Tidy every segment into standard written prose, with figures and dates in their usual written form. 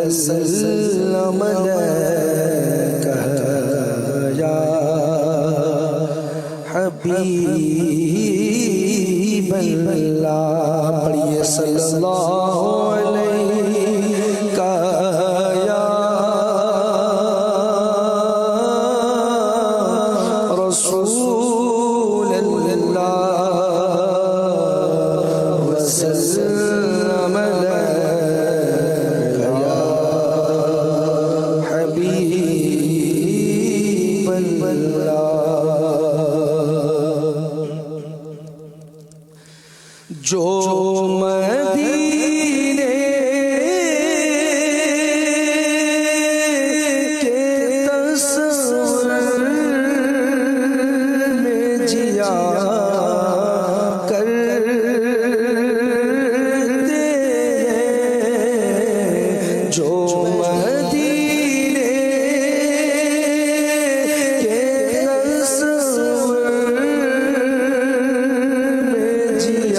وسلم علیک یا حبیب اللہ، پڑھیے صلی اللہ علیہ یا رسول اللہ وسلم علیک یا حبیب اللہ۔ جو مدینے کے تصور میں جیا کرتے ہیں، جو مدینے کے تصور میں جیا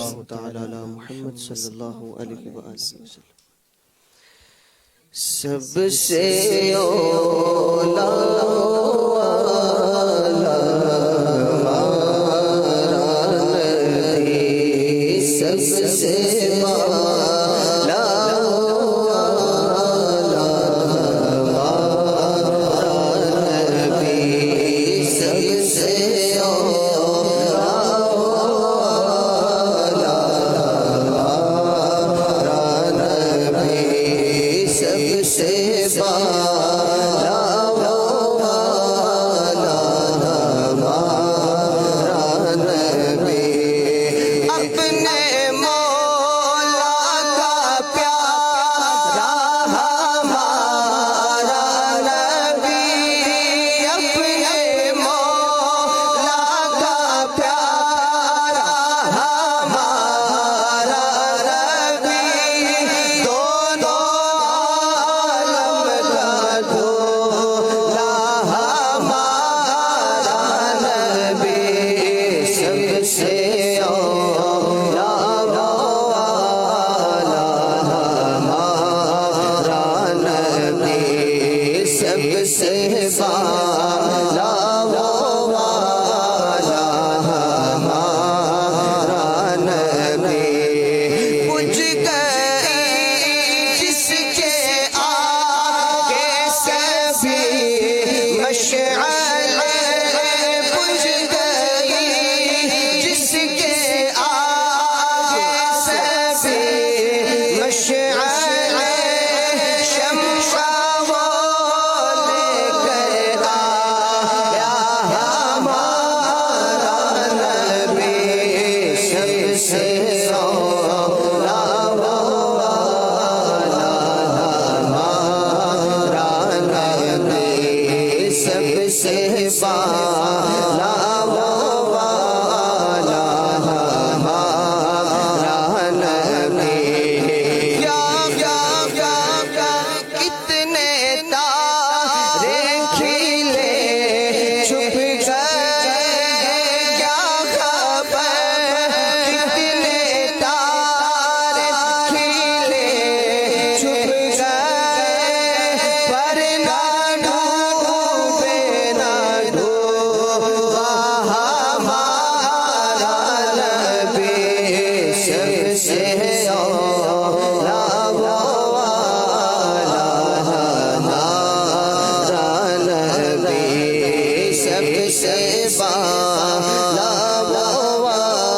اللہ تعالی علی محمد صلی اللہ علیہ وآلہ وسلم۔ سب سے اولا والا ہمارا نبی، سب سے والا والا ہمارا نبی، سب سے اولا والا ہمارا نبی، سب سے بالا والا ہمارا نبی، اپنے مولا کا پیارا ہمارا نبی، اپنے مولا کا پیارا ہمارا نبی، دونوں عالم کا دولہا ہمارا نبی، سب سے اولا والا ہمارا نبی، سب سے بالا والا ہمارا نبی، بجھ گئی جس کے آگے سبھی مشعلیں، بجھ گئی جس کے آگے سبھی مشعلیں، شمشا وہ لے کر آیا ہمارا نبی، سب سے اولا والا ہمارا نبی، سب سے بالا والا ہمارا نبی، کتنے تارے کھلے چھپ گئے، کیا خبر کتنے تارے کھلے چھپ گئے، پر نہ ڈوبے نہ ڈوبا ہمارا نبی، سب سے اولا والا ہمارا نبی، سب سے بالا والا